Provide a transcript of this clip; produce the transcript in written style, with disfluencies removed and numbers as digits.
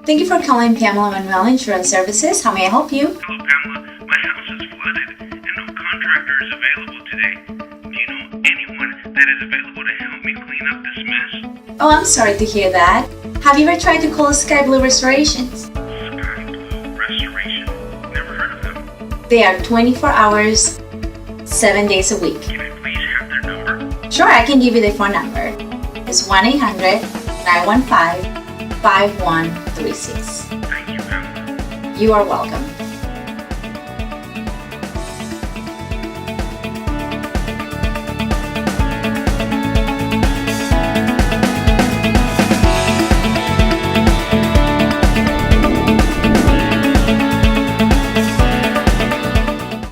Thank you for calling Pamela Manuel Insurance Services. How may I help you? Hello, Pamela. My house is flooded and no contractor is available today. Do you know anyone that is available to help me clean up this mess? Oh, I'm sorry to hear that. Have you ever tried to call Sky Blue Restorations? Sky Blue Restoration? Never heard of them. They are 24 hours, 7 days a week. Can I please have their number? Sure, I can give you the phone number. It's 1-800-915-5136. Thank you, Pamela. You are welcome.